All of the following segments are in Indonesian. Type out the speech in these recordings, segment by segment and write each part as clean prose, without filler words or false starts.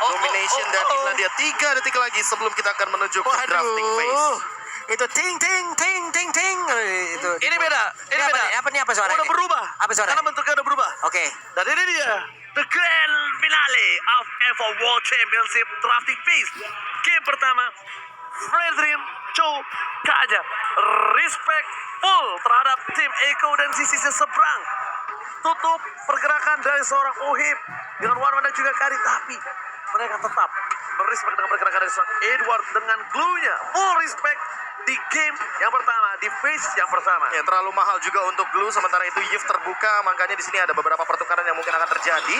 Domination dan inilah dia 3 detik lagi sebelum kita akan menuju ke drafting phase. Itu ting ting ting ting ting. Itu. Ini beda. Ini beda. Apa suara Udah ini? berubah. Apa suara? Karena bentuknya udah berubah. Oke. Dan ini dia, the grand finale of F4 World Championship Drafting Phase. Game pertama, Fredrin Cho Kaja respect full terhadap tim Eko dan sisi seberang. Tutup pergerakan dari seorang Ohib dengan Warman dan juga Kari, tapi mereka tetap merespek dengan pergerakan dari seorang Edward dengan glue-nya. Full respect di game yang pertama, di phase yang pertama. Ya, terlalu mahal juga untuk Glue, sementara itu Yif terbuka, makanya di sini ada beberapa pertukaran yang mungkin akan terjadi.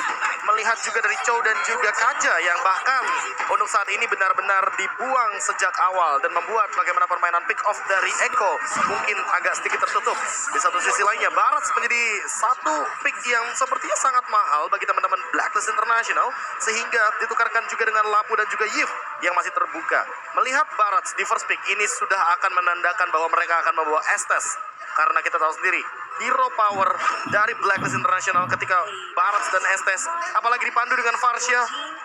Melihat juga dari Chow dan juga Kaja yang bahkan untuk saat ini benar-benar dibuang sejak awal dan membuat bagaimana permainan pick off dari Eko mungkin agak sedikit tertutup. Di satu sisi lainnya, Barats menjadi satu pick yang sepertinya sangat mahal bagi teman-teman Blacklist International, sehingga ditukarkan juga dengan Lapu dan juga Yif yang masih terbuka. Melihat Barats di first pick ini sudah akan menandakan bahwa mereka akan membawa Estes, karena kita tahu sendiri hero power dari Blacklist International ketika Barats dan Estes apalagi dipandu dengan Farsha,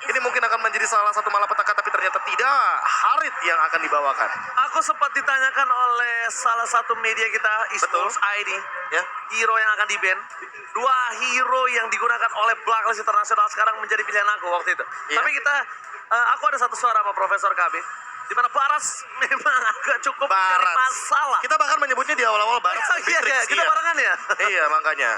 ini mungkin akan menjadi salah satu malapetaka, tapi ternyata tidak. Harit yang akan dibawakan. Aku sempat ditanyakan oleh salah satu media kita, eSports ID, ya, hero yang akan di-ban. 2 hero yang digunakan oleh Blacklist International sekarang menjadi pilihan aku waktu itu. Iya. Tapi aku ada satu suara sama Profesor KB, di mana Baras memang agak cukup menjadi masalah. Kita bahkan menyebutnya di awal-awal Barats. Iya, kita barengan ya. Iya, makanya.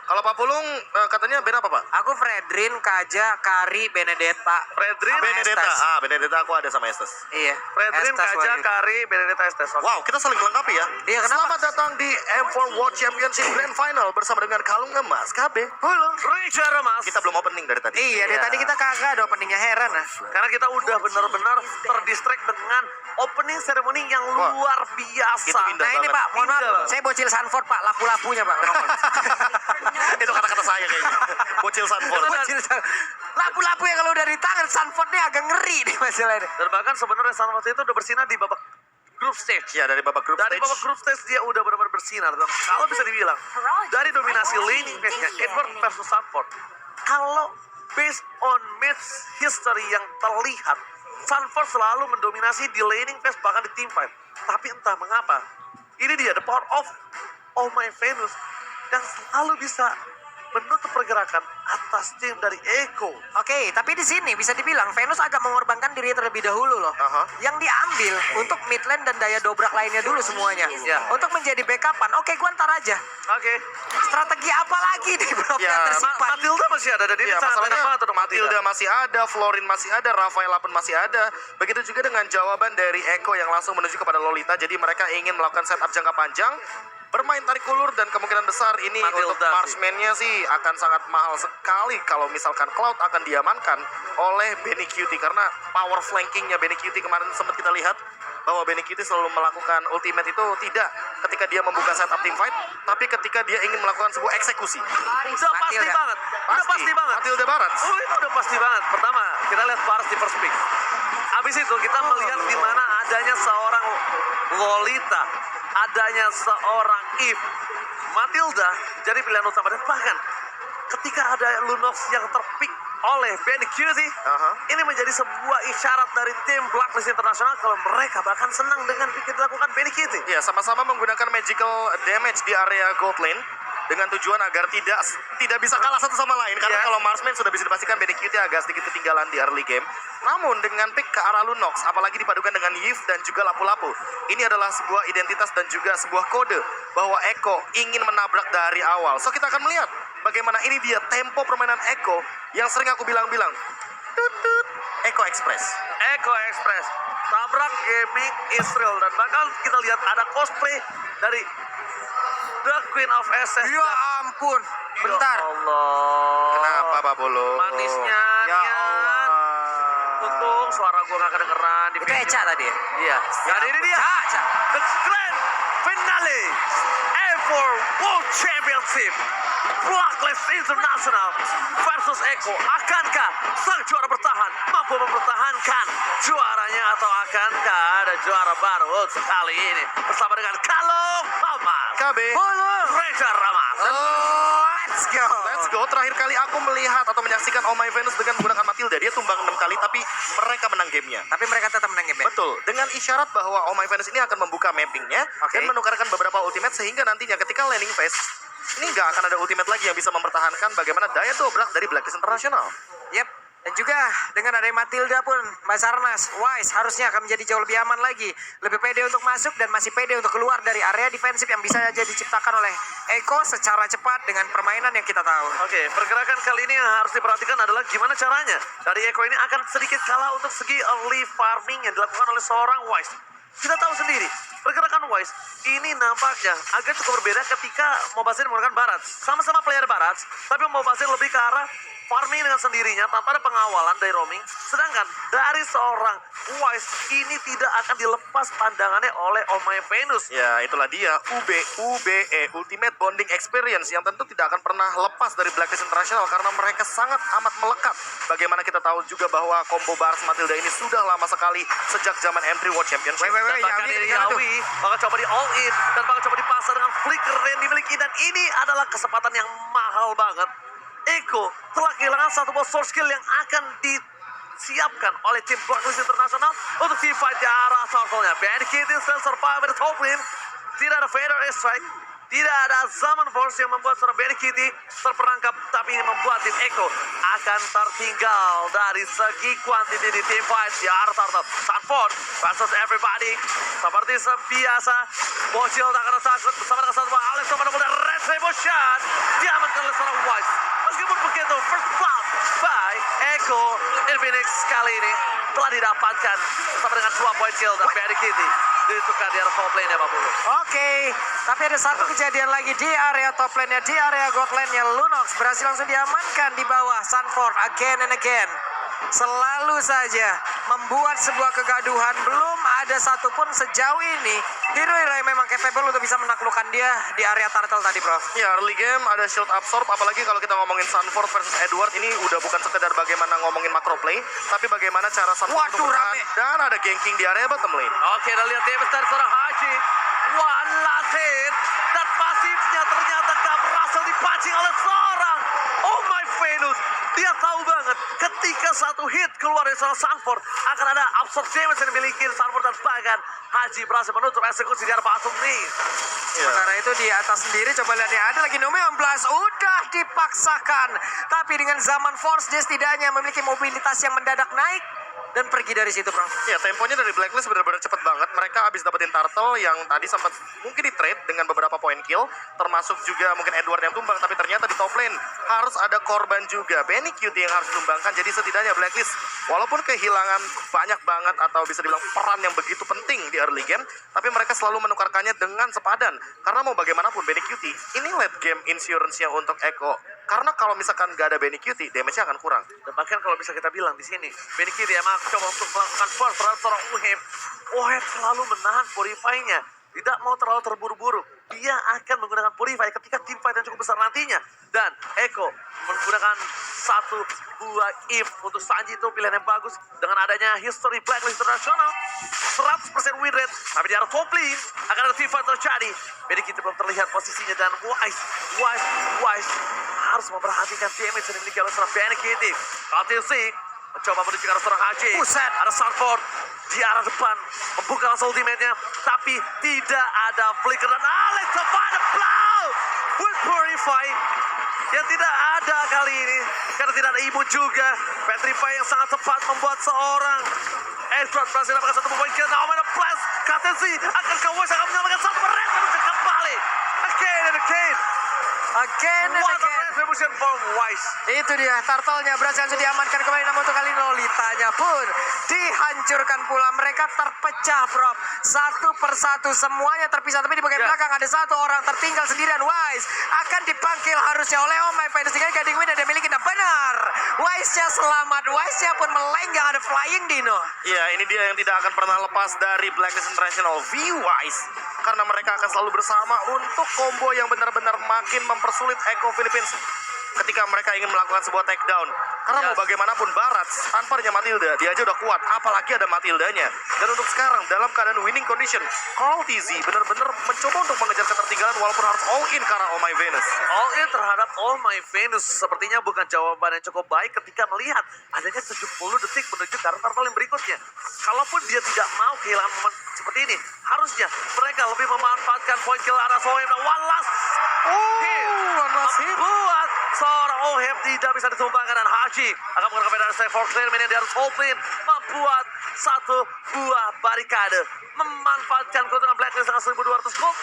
Kalau Pak Pulung katanya band apa, Pak? Aku Fredrin, Kaja, Kari, Benedetta. Fredrin, Benedetta. Estes. Benedetta aku ada sama Estes. Iya. Fredrin, Estes Kaja, lagi. Kari, Benedetta, Estes. Wow, kita saling melengkapi ya. Iya, kenapa? Selamat datang di M4 World Championship Grand Final bersama dengan Kalung Emas KB. Halo, Richard Mas. Kita belum opening dari tadi. Iya, dari tadi kita kagak ada openingnya, heran ah. Karena kita udah benar-benar terdistract dengan opening ceremony yang luar biasa. Itu indah Nah ini banget. Pak, mohon maaf, Indah banget. saya bocil Sanford Pak, lapu-lapunya Pak. Itu kata-kata saya kayaknya. Bocil Sanford. Bocil lapu-lapu ya kalau udah di tangan Sanfordnya agak ngeri nih masalahnya. Dan bahkan sebenarnya Sanford itu udah bersinar di babak group stage. Ya, dari babak grup Dari stage. babak group stage dia udah benar-benar bersinar. Dan kalau bisa dibilang dari dominasi laning phase-nya Edward versus Sanford, kalau based on match history yang terlihat, Sanford selalu mendominasi di laning phase bahkan di team fight. Tapi entah mengapa, ini dia the power of Oh My Venus yang selalu bisa menutup pergerakan atas tim dari Eko. Oke, tapi di sini bisa dibilang Venus agak mengorbankan diri terlebih dahulu loh. Aha. Yang diambil untuk mid lane dan daya dobrak lainnya dulu semuanya. Ya. Untuk menjadi backupan, oke gua ntar aja. Oke. Strategi apa lagi nih bro? Ya, Yang tersimpan. Matilda masih ada dan ini Iya, sangat enak masalahnya banget untuk Matilda masih ada, Florin masih ada, Rafaela pun masih ada. Begitu juga dengan jawaban dari Eko yang langsung menuju kepada Lolita. Jadi mereka ingin melakukan setup jangka panjang, bermain tarik ulur, dan kemungkinan besar ini Matilda untuk marksman-nya sih akan sangat mahal sekali kalau misalkan Cloud akan diamankan oleh Benny Cutie, karena power flankingnya Benny Cutie kemarin sempat kita lihat bahwa Benny Cutie selalu melakukan ultimate itu tidak ketika dia membuka setup team fight, tapi ketika dia ingin melakukan sebuah eksekusi. Udah pasti Matilda. banget. Udah pasti banget. Matilda Barats. Oh, itu udah pasti banget. Pertama, kita lihat Barats di first pick. Habis itu kita melihat di mana adanya seorang Lolita, adanya seorang Eve. Matilda jadi pilihan utama, dan bahkan ketika ada Lunox yang terpick oleh Benny Cutie, Aha. ini menjadi sebuah isyarat dari tim Blacklist International kalau mereka bahkan senang dengan pick yang dilakukan Benny Cutie. Ya, sama-sama menggunakan magical damage di area gold lane dengan tujuan agar tidak bisa kalah satu sama lain, karena Ya. kalau marksman sudah bisa dipastikan Benny Cutie agak sedikit ketinggalan di early game. Namun dengan pick ke arah Lunox, apalagi dipadukan dengan Yif dan juga Lapu-Lapu, ini adalah sebuah identitas dan juga sebuah kode bahwa Eko ingin menabrak dari awal. So kita akan melihat bagaimana ini dia tempo permainan Eko yang sering aku bilang-bilang. Tutut, Eko Express. Eko Express, tabrak gaming Israel, dan bahkan kita lihat ada cosplay dari The Queen of Essence. Ya ampun, bentar. Ya Allah. Kenapa Pak Bolo? Manisnya, Ya Nian. Allah. Untung suara gue gak kedengeran di Itu video. Eca tadi ya? Iya. Dan ini dia. Eca. The Grand Finale M4 World Championship Blacklist International versus Eko. Akankah sang juara bertahan mampu mempertahankan juaranya, atau akankah ada juara baru untuk kali ini bersama dengan Kalung Mamas, KB. Halo. Reza Ramas, dan Oh, Let's go. Let's go. Terakhir kali aku melihat atau menyaksikan Oh My Venus dengan menggunakan Matilda, dia tumbang 6 kali tapi mereka menang gamenya. Tapi mereka tetap menang game ya? Betul, dengan isyarat bahwa Oh My Venus ini akan membuka mappingnya Oke. dan menukarkan beberapa ultimate sehingga nantinya ketika landing phase ini nggak akan ada ultimate lagi yang bisa mempertahankan bagaimana daya dobrak dari Blacklist International. Yep. Dan juga dengan adanya Matilda pun, Basarnas, Wise harusnya akan menjadi jauh lebih aman lagi. Lebih pede untuk masuk dan masih pede untuk keluar dari area defensif yang bisa saja diciptakan oleh Eko secara cepat dengan permainan yang kita tahu. Oke, pergerakan kali ini yang harus diperhatikan adalah gimana caranya. Dari Eko ini akan sedikit kalah untuk segi early farming yang dilakukan oleh seorang Wise. Kita tahu sendiri, pergerakan Wise ini nampaknya agak cukup berbeda ketika Mobazir menggunakan Barat. Sama-sama player Barat, tapi Mobazir lebih ke arah farming dengan sendirinya tanpa ada pengawalan dari roaming. Sedangkan dari seorang Wise ini tidak akan dilepas pandangannya oleh Oh My Venus. Ya, itulah dia UBE Ultimate Bonding Experience yang tentu tidak akan pernah lepas dari Blacklist International karena mereka sangat amat melekat. Bagaimana kita tahu juga bahwa combo Baras Matilda ini sudah lama sekali sejak zaman M3 World Championship. Dan bahkan ini Yawi bakal coba di all in dan bakal coba dipasar dengan flicker yang dimiliki, dan ini adalah kesempatan yang mahal banget. Eko telah kehilangan satu buah source skill yang akan disiapkan oleh tim Blacklist International untuk team fight di arah turtle-nya. BNKT still survive at the top lane. Tidak ada Vader Strike, tidak ada Zaman Force yang membuat seorang BNKT terperangkap, tapi ini membuat tim Eko akan tertinggal dari segi kuantiti di team fight di arah turtle. Sanford versus everybody seperti sebiasa. Bocil tak akan takut bersama dengan satu Alex yang menemukan retribution diamankan oleh seorang Wise. Meskipun begitu, first blood by Eko Infinix kali ini telah didapatkan bersama dengan 2 point kill dan BNKT ditukar di area top lane ya Pak Bulu. Oke, tapi ada satu kejadian lagi di area top lane-nya, di area god lane-nya. Lunox berhasil langsung diamankan di bawah Sanford again and again. Selalu saja membuat sebuah kegaduhan. Belum ada satupun sejauh ini hero-hero yang memang capable untuk bisa menaklukkan dia di area turtle tadi, Bro. Ya, early game ada shield absorb, apalagi kalau kita ngomongin Sanford versus Edward, ini udah bukan sekedar bagaimana ngomongin macro play, tapi bagaimana cara Sanford Waduh, untuk bertahan, rame. dan ada ganking di area bottom lane. Oke, kita lihat damage dari seorang Haji. One last hit, dan pasifnya ternyata gak berhasil dipancing oleh seorang Oh My Venus. Dia tahu banget ketika satu hit keluar dari seorang Sanford akan ada absorb damage yang dimiliki Sanford, dan bahkan Haji berhasil menutup eksekusi di arah bottom lane. Sementara itu di atas sendiri, coba lihat nih, ada lagi Numeon Blast, udah dipaksakan. Tapi dengan Zaman Force dia setidaknya memiliki mobilitas yang mendadak naik dan pergi dari situ, Bro. Ya, temponya dari Blacklist benar-benar cepet banget. Mereka habis dapetin Turtle yang tadi sempat mungkin di trade dengan beberapa point kill, termasuk juga mungkin Edward yang tumbang, tapi ternyata di top lane harus ada korban juga. Benny Cutie yang harus ditumbangkan, jadi setidaknya Blacklist walaupun kehilangan banyak banget atau bisa dibilang peran yang begitu penting di early game, tapi mereka selalu menukarkannya dengan sepadan. Karena mau bagaimanapun Benny Cutie ini late game insurance-nya untuk Eko. Karena kalau misalkan gak ada Benny Cutie, damage-nya akan kurang. Dan bahkan kalau bisa kita bilang di sini, Benny Cutie emang coba untuk melakukan first terhadap seorang Uheb. Uheb selalu menahan purify-nya, tidak mau terlalu terburu-buru. Dia akan menggunakan purify ketika team fight yang cukup besar nantinya. Dan Eko menggunakan satu buah if untuk Sanji, itu pilihan yang bagus. Dengan adanya history Blacklist International, 100% win rate. Tapi di arah top lane akan ada team fight terjadi. Benny Cutie belum terlihat posisinya, dan Wise harus memperhatikan damage yang dimiliki oleh seorang Benny Cutie. KTC mencoba menuju ke arah seorang Haji. Buset. Ada Sanford di arah depan, membuka langsung ultimate-nya, tapi tidak ada flicker, dan Alex the blow with purify yang tidak ada kali ini karena tidak ada imun juga. Petrify yang sangat cepat membuat seorang Edward berhasil mendapatkan satu poin kill. Now ada blast, KTC akan Wise akan menyelamatkan satu mereka menuju kembali again and again. Again and What a again. retribution from Wise. Itu dia, turtle-nya berhasil diamankan kembali, namun untuk kali ini Lolitanya pun dihancurkan pula. Mereka terpecah, Bro. Satu persatu semuanya terpisah, tapi di bagian Ya. belakang ada satu orang tertinggal sendirian. Wise akan dipanggil harusnya oleh Oh My Venus dengan guiding win yang dia miliki. Nah, benar, Wise-nya selamat. Wise-nya pun melenggang, ada flying Dino. Ya, ini dia yang tidak akan pernah lepas dari Blacklist International, V-Wise. Karena mereka akan selalu bersama untuk combo yang benar-benar makin mempersulit Eko Philippines. ketika mereka ingin melakukan sebuah takedown. Karena mau Yes. bagaimanapun Barat, tanpa adanya Matilda, dia aja udah kuat. Apalagi ada Matildanya. Dan untuk sekarang, dalam keadaan winning condition, Carl TZ benar-benar mencoba untuk mengejar ketertinggalan walaupun harus all in ke arah Oh My Venus. All in terhadap All My Venus sepertinya bukan jawaban yang cukup baik ketika melihat adanya 70 detik menuju ke arah turtle yang berikutnya. Kalaupun dia tidak mau kehilangan momen seperti ini, harusnya mereka lebih memanfaatkan poin kill arah Sohem dan one last hit. One last hit. Membuat seorang Oheb tidak bisa ditumbangkan dan Haji akan menggunakan dari save for clearman yang di arah whole plane, membuat satu buah barikade, memanfaatkan keuntungan blacklist dengan 1200 gold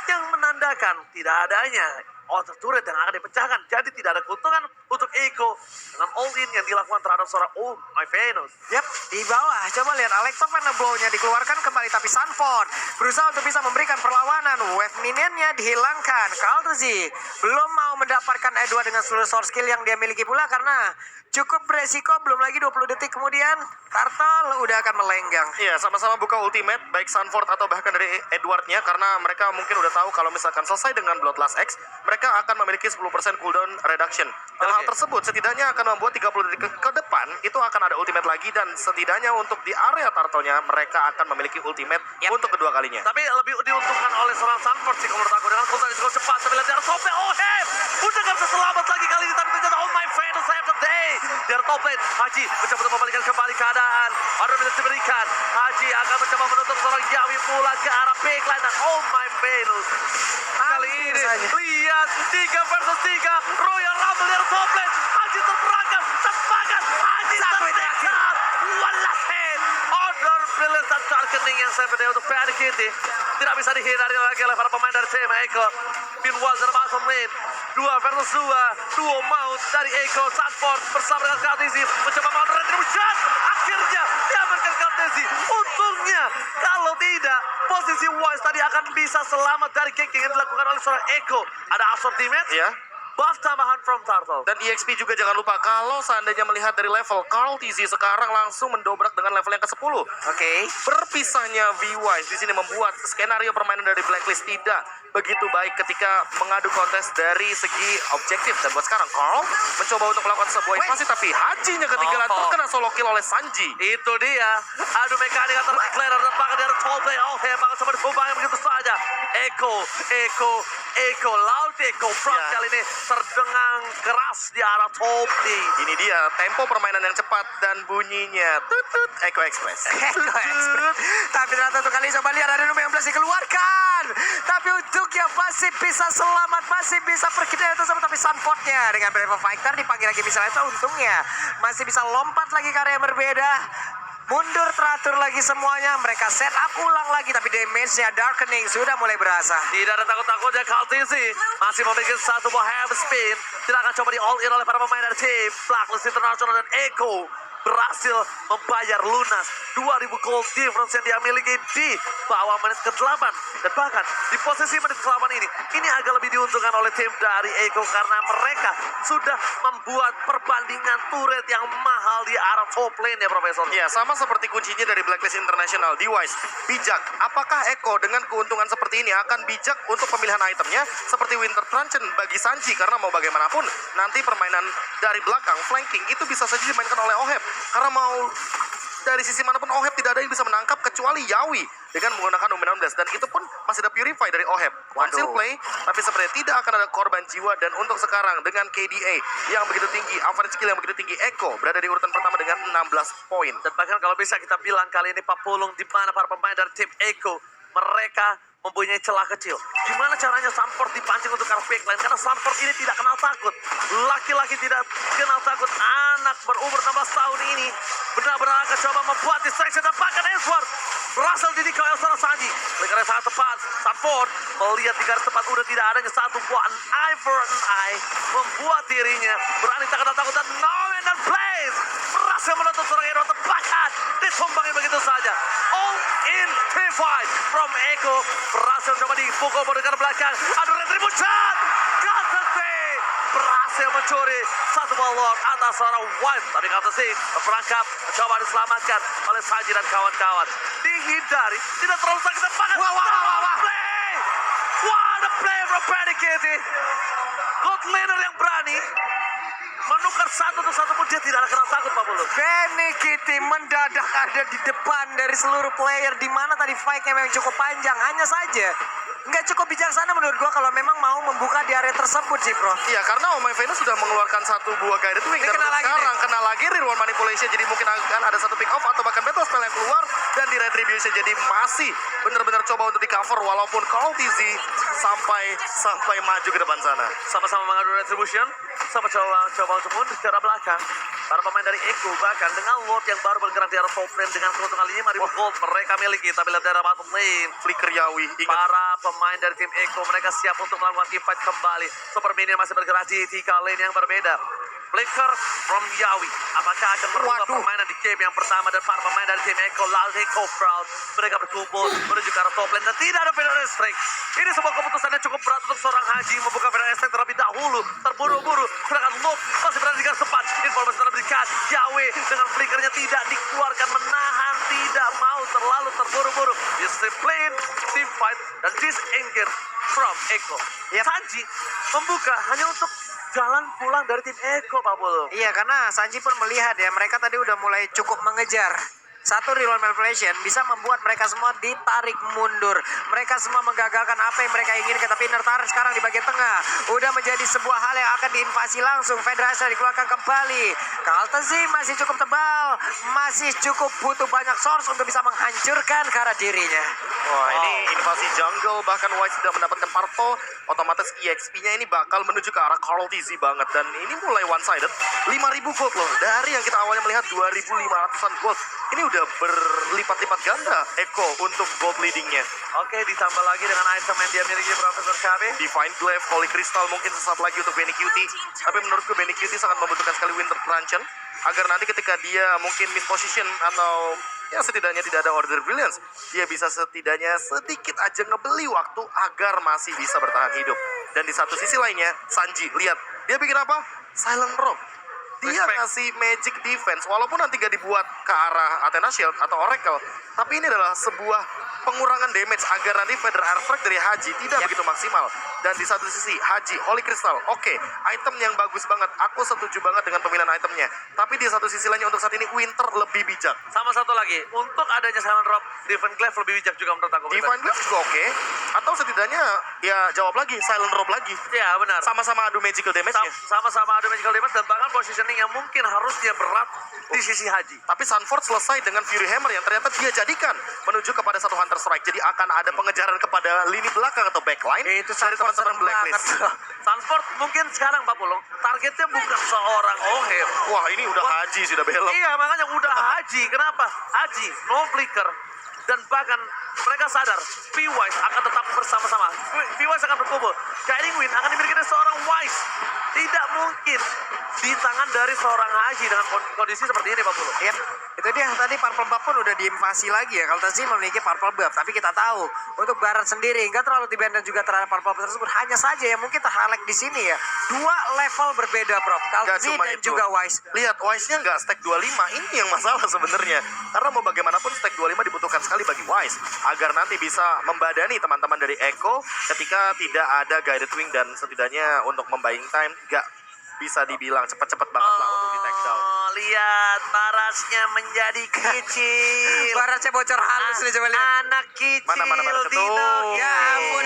yang menandakan tidak adanya outer turret yang akan dipecahkan. Jadi tidak ada keuntungan untuk Eko dengan all-in yang dilakukan terhadap seorang Oh My Venus. Yap, di bawah. Coba lihat Electro Blow-nya dikeluarkan kembali, tapi Sanford berusaha untuk bisa memberikan perlawanan. Wave minionnya dihilangkan. Kaltuzi belum mau mendapatkan Edward dengan seluruh source skill yang dia miliki pula karena cukup beresiko. Belum lagi 20 detik kemudian Turtle udah akan melenggang. Iya, sama-sama buka ultimate, baik Sanford atau bahkan dari Edwardnya, karena mereka mungkin udah tahu kalau misalkan selesai dengan Bloodlust X, mereka akan memiliki 10% cooldown reduction. Dan hal Oke. tersebut setidaknya akan membuat 30 detik ke depan, itu akan ada ultimate lagi, dan setidaknya untuk di area Turtle-nya, mereka akan memiliki ultimate Yap. untuk kedua kalinya. Tapi lebih diuntungkan oleh seorang Sanford sih menurut aku dengan cooldown yang cukup cepat. Tapi lihat dari top lane, Oheb udah gak bisa selamat lagi kali ini, tapi ternyata Oh My Venus save the day. Dari top lane, Haji mencoba untuk membalikan kembali keadaan. Ada bisa diberikan. Haji akan mencoba menutup seorang Yawi pula ke arah backline dan Oh My Venus. Kali Hampir ini saja. lihat 3 versus 3 Royal Rumble dari top lane. Haji terperangkap, terpakat. Haji Satu hit terdekat. One last hit. Order brilliant dan darkening yang saya untuk Panic Kitty. Tidak bisa dihindari lagi oleh para pemain dari tim Eko. Pinwall dari bottom lane. 2 versus 2. Duo maut dari Eko. Sanford bersama dengan Kaltizi mencoba melawan retribution. Akhirnya diamankan Kaltizi. Untungnya kalau tidak, posisi Wise tadi akan bisa selamat dari kicking yang dilakukan oleh seorang Eko. Ada absorb damage. Ya. Buff tambahan from Turtle. Dan EXP juga jangan lupa, kalau seandainya melihat dari level, Carl TZ sekarang langsung mendobrak dengan level yang ke-10. Oke. Berpisahnya V-Wise di sini membuat skenario permainan dari Blacklist tidak begitu baik ketika mengadu kontes dari segi objektif. Dan buat sekarang, Carl mencoba untuk melakukan sebuah invasi, tapi Hajinya ketinggalan, Oh. terkena solo kill oleh Sanji. Itu dia. Adu mekanik antara declare dan bahkan dari top lane. Oh, hebat sama dikumbangkan begitu saja. Eko, laut Eko. Front Ya. kali ini terdengang keras di arah top lane. Ini dia tempo permainan yang cepat dan bunyinya tutut Echo Express. Tapi ternyata untuk kali ini coba lihat ada nomor 11 dikeluarkan. Tapi untuk yang masih bisa selamat, masih bisa pergi dari itu sama, tapi Sanfordnya dengan Brave Fighter dipanggil lagi misalnya itu untungnya masih bisa lompat lagi ke area yang berbeda. Mundur teratur lagi semuanya, mereka set up ulang lagi, tapi damage-nya Darkening sudah mulai berasa. Tidak ada takut-takutnya Kaltizi. Masih memiliki satu buah ham spin. Tidak akan coba di all in oleh para pemain dari tim Blacklist International dan Eko. Berhasil membayar lunas 2000 gold difference yang dia miliki di bawah menit ke-8. Dan bahkan di posisi menit ke-8 ini agak lebih diuntungkan oleh tim dari Eko karena mereka sudah membuat perbandingan turret yang mahal di arah top lane ya Profesor. Ya, sama seperti kuncinya dari Blacklist International, Device bijak. Apakah Eko dengan keuntungan seperti ini akan bijak untuk pemilihan itemnya seperti Winter Truncheon bagi Sanji, karena mau bagaimanapun nanti permainan dari belakang flanking itu bisa saja dimainkan oleh Oheb, karena mau dari sisi manapun Oheb tidak ada yang bisa menangkap kecuali Yawi dengan menggunakan Luminon Blast, dan itu pun masih ada Purify dari Oheb. Hasil play, tapi sebenarnya tidak akan ada korban jiwa. Dan untuk sekarang dengan KDA yang begitu tinggi, average skill yang begitu tinggi, Eko berada di urutan pertama dengan 16 poin. Dan bahkan kalau bisa kita bilang kali ini papulung di mana para pemain dari tim Eko mereka mempunyai celah kecil. Gimana caranya Sanford dipancing untuk arah backline? Karena Sanford ini tidak kenal takut. Laki-laki tidak kenal takut. Anak berumur 16 tahun ini benar-benar akan coba membuat distraction dan bahkan Edward berhasil didikau oleh seorang Sanji. Oleh karena sangat tepat, Sanford melihat di garis tepat udah tidak adanya satu buah eye for an eye, membuat dirinya berani tak kenal takut dan knowing and plays berhasil menutup seorang hero terbakar, ditumbangi begitu saja. All in free fight from Eko berhasil coba dipukul dari belakang. Aduh, retribution Kaltese berhasil mencuri satu buah lord atas seorang wife, tapi Kaltese terperangkap, coba diselamatkan oleh Sanji dan kawan-kawan. Dihindari, tidak terlalu sakit banget. Wah. Play! What a play from Panic Kitty. God laner yang berani menukar satu untuk satu pun dia tidak ada kenal takut Pak Bulu. Benny Kitty mendadak ada di depan dari seluruh player, di mana tadi fight-nya memang cukup panjang. Hanya saja nggak cukup bijaksana menurut gua kalau memang mau membuka di area tersebut sih, bro. Iya, karena Omai Venus sudah mengeluarkan satu buah guided wing. Ini Dan kena untuk lagi sekarang kena lagi reroll manipulation. Jadi mungkin akan ada satu pick off atau bahkan battle spell yang keluar. Dan di retribution jadi masih benar-benar coba untuk di cover. Walaupun Call TZ sampai maju ke depan sana. Sama-sama mengadu retribution, sama coba untuk mundur secara belakang. Para pemain dari Echo bahkan dengan Lord yang baru bergerak di arah top lane dengan keuntungan 5.000 gold mereka miliki. Tapi lihat dari bottom lane, Flicker Yawi, ingat. para pemain dari tim Echo mereka siap untuk melakukan team fight kembali. Super Minion masih bergerak di 3 lane yang berbeda. Flicker from Yawi, apakah akan merubah Waduh. permainan di game yang pertama, dan para pemain dari tim Echo lalu Echo Proud mereka berkumpul menuju ke arah top lane dan tidak ada Federal Strike. Ini sebuah keputusan yang cukup berat untuk seorang Haji membuka Federal Strike terlebih dahulu, terburu-buru. Sedangkan Lot masih berada di garis depan, informasi terlebih dekat. Yawi dengan flickernya tidak dikeluarkan, menahan, tidak mau terlalu terburu-buru. Disiplin, team fight dan disengage from Echo. Sanji membuka hanya untuk jalan pulang dari tim Echo, Pak Bolo. Iya, karena Sanji pun melihat ya, mereka tadi udah mulai cukup mengejar. Satu reroll manipulation bisa membuat mereka semua ditarik mundur. Mereka semua menggagalkan apa yang mereka inginkan. Tapi inner turret sekarang di bagian tengah udah menjadi sebuah hal yang akan diinvasi langsung. Federasi dikeluarkan kembali. Kaltezi masih cukup tebal, masih cukup butuh banyak source untuk bisa menghancurkan ke arah dirinya. Wah, ini invasi jungle, bahkan White sudah mendapatkan purple, otomatis EXP-nya ini bakal menuju ke arah Carl TZ banget. Dan ini mulai one-sided, 5.000 gold loh. Dari yang kita awalnya melihat 2.500-an gold, ini udah berlipat-lipat ganda Echo untuk gold leadingnya. Oke, ditambah lagi dengan item yang dia miliki Profesor KB. Divine Glaive, Holy Crystal mungkin sesaat lagi untuk Benny Cutie. Tapi menurutku Benny Cutie sangat membutuhkan sekali Winter Truncheon, agar nanti ketika dia mungkin misposition atau ya setidaknya tidak ada Order Brilliance, dia bisa setidaknya sedikit aja ngebeli waktu agar masih bisa bertahan hidup. Dan di satu sisi lainnya, Sanji, lihat, dia bikin apa? Silent Robe. Dia Respect. ngasih magic defense, walaupun nanti gak dibuat ke arah Athena Shield atau Oracle, tapi ini adalah sebuah pengurangan damage agar nanti Feather Airstrike dari Haji tidak begitu maksimal. Dan di satu sisi, Haji, Holy Crystal, oke, item yang bagus banget, aku setuju banget dengan pemilihan itemnya. Tapi di satu sisi lainnya untuk saat ini, Winter lebih bijak. Sama satu lagi, untuk adanya Silent Rob, Divine Glaive lebih bijak juga menurut aku. Divine Glaive juga oke, atau setidaknya ya jawab lagi, Silent Robe lagi. Ya, benar. Sama-sama adu magical damage-nya. Sama-sama ada magical damage dan bahkan positioning yang mungkin harusnya berat di sisi Haji. Tapi Sunford selesai dengan Fury Hammer yang ternyata dia jadikan menuju kepada satu Hunter Strike. Jadi akan ada pengejaran kepada lini belakang atau backline. Itu dari Sunford teman-teman serem Blacklist. banget. Sanford mungkin sekarang Pak Pulung, targetnya bukan seorang Ohem. Wah, ini udah Haji sudah belok. Iya, makanya udah Haji. Kenapa? Haji, no flicker. Dan bahkan mereka sadar P-Wise akan tetap bersama-sama. P-Wise akan berkumpul. Guiding Wind akan dimiliki oleh seorang Wise. Tidak mungkin di tangan dari seorang Haji dengan kondisi seperti ini, Pak Pulung. Yap, itu dia tadi Purple Buff pun udah diinvasi lagi ya. Kalau tadi memiliki Purple Buff, tapi kita tahu untuk Barat sendiri nggak terlalu dibanding juga terhadap Purple Buff tersebut. Hanya saja yang mungkin terhighlight di sini ya, dua level berbeda, Prof. Nggak Kaltezi cuma dan itu. juga Wise. Lihat, Wise-nya nggak stack 25. Ini yang masalah sebenarnya. Karena mau bagaimanapun stack 25 dibutuhkan sekali bagi Wise. Agar nanti bisa membadani teman-teman dari Echo ketika tidak ada Guided Wing. Dan setidaknya untuk membuying time nggak bisa dibilang cepat-cepat banget lah untuk di take down. Lihat parasnya menjadi kecil. Baratnya bocor halus nih, coba lihat. Anak kecil. Mana Dino. tuh. Ya ampun.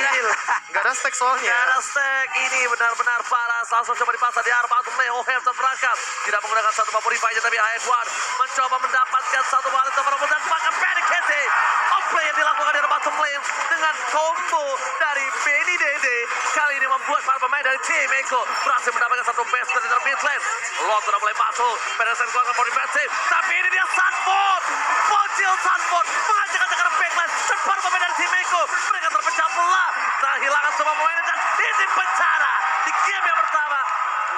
Nggak ada stack soalnya. Cara stack ini benar-benar paras. Langsung coba dipasang di arah bottom lane. Ohem terperangkap. Tidak menggunakan satu buah purify tapi Edward mencoba mendapatkan satu buah alat tempat dan bahkan Benny Offplay yang dilakukan di arah bottom lane dengan combo dari Benny Dede. Kali ini membuat para pemain dari tim Echo berhasil mendapatkan satu base dari mid lane. Lot sudah mulai battle. Pedersen keluarkan for defensive. Tapi ini dia Sunford. Bocil Sunford mengajak-ajak ke backline. Dan para pemain dari tim Echo mereka terpecah belah. Kehilangan semua pemainnya dan ini pencara di game yang pertama.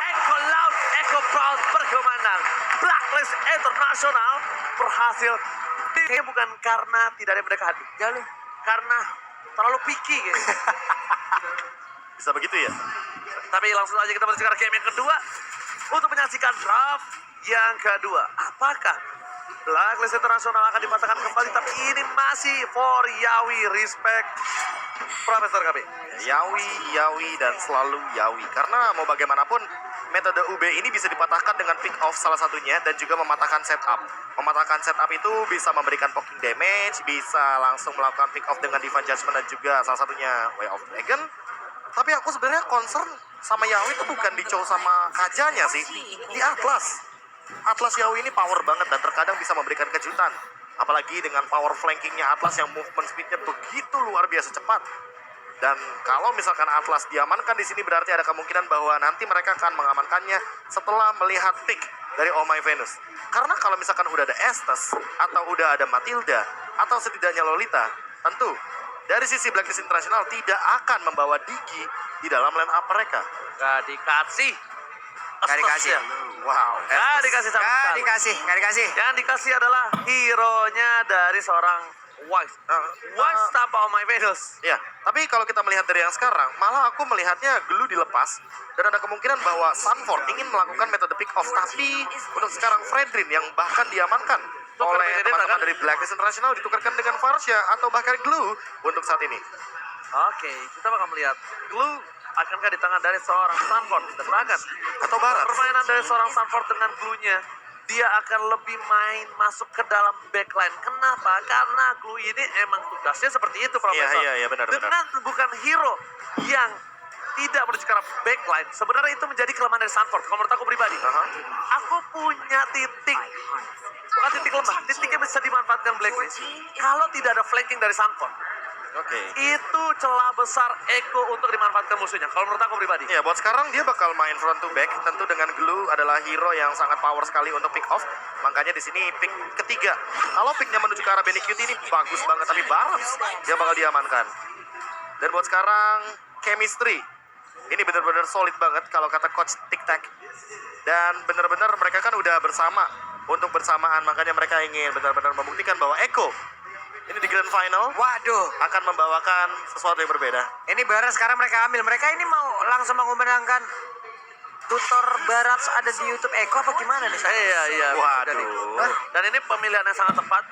Echo Loud, Echo Proud berkemenangan. Blacklist International berhasil. Ini bukan karena tidak ada yang mendekati. Karena terlalu picky gitu. Bisa begitu ya? Tapi langsung aja kita menuju ke game yang kedua untuk menyaksikan draft yang kedua. Apakah Blacklist Internasional akan dipatahkan kembali, tapi ini masih for Yawi. Respect Profesor KB. Yawi, dan selalu Yawi. Karena mau bagaimanapun, metode UB ini bisa dipatahkan dengan pick off salah satunya dan juga mematahkan setup. Mematahkan setup itu bisa memberikan poking damage, bisa langsung melakukan pick off dengan Divine Judgment dan juga salah satunya Way of Dragon. Tapi aku sebenarnya concern sama Yawi itu bukan di Chow sama Kajanya sih, di Atlas. Atlas Yawi ini power banget dan terkadang bisa memberikan kejutan. Apalagi dengan power flankingnya Atlas yang movement speednya begitu luar biasa cepat. Dan kalau misalkan Atlas diamankan di sini berarti ada kemungkinan bahwa nanti mereka akan mengamankannya setelah melihat pick dari Oh My Venus. Karena kalau misalkan udah ada Estes atau udah ada Matilda atau setidaknya Lolita, tentu dari sisi Blacklist International tidak akan membawa Digi di dalam line up mereka. Gak dikasih. Gak dikasih. Wow, Gak dikasih sama sekali. Gak dikasih. Yang dikasih adalah hero-nya dari seorang Wise. Wise tanpa Oh My Venus. Ya, tapi kalau kita melihat dari yang sekarang, malah aku melihatnya Glue dilepas dan ada kemungkinan bahwa Sanford ingin melakukan metode pick off, tapi untuk sekarang Fredrin yang bahkan diamankan oleh teman-teman dari Blacklist International ditukarkan dengan Varsha atau bahkan Glue untuk saat ini. Oke, kita bakal melihat Glue akankah di tangan dari seorang Sanford dan bahkan Atau Barat. permainan dari seorang Sanford dengan Glue-nya, dia akan lebih main masuk ke dalam backline. Kenapa? Karena Glue ini emang tugasnya seperti itu, Profesor. Iya, benar. Dengan bukan hero yang tidak menuju ke arah backline, sebenarnya itu menjadi kelemahan dari Sanford. Kalau menurut aku pribadi, aku punya titik, bukan titik lemah, titik yang bisa dimanfaatkan Blacklist. Kalau tidak ada flanking dari Sanford, Oke. itu celah besar Eko untuk dimanfaatkan musuhnya. Kalau menurut aku pribadi. Ya, buat sekarang dia bakal main front to back. Tentu dengan Glue adalah hero yang sangat power sekali untuk pick off. Makanya di sini pick ketiga. Kalau picknya menuju ke arah Benny Cutie ini bagus banget, tapi Barnes dia bakal diamankan. Dan buat sekarang chemistry ini benar-benar solid banget kalau kata coach Tic Tac. Dan benar-benar mereka kan udah bersama untuk bersamaan, makanya mereka ingin benar-benar membuktikan bahwa Eko ini di grand final Waduh, akan membawakan sesuatu yang berbeda. ini Barat sekarang mereka ambil. Mereka ini mau langsung mengumandangkan tutor Barat ada di YouTube Eko apa gimana nih? Iya. Waduh. Dan ini pemilihan yang sangat tepat.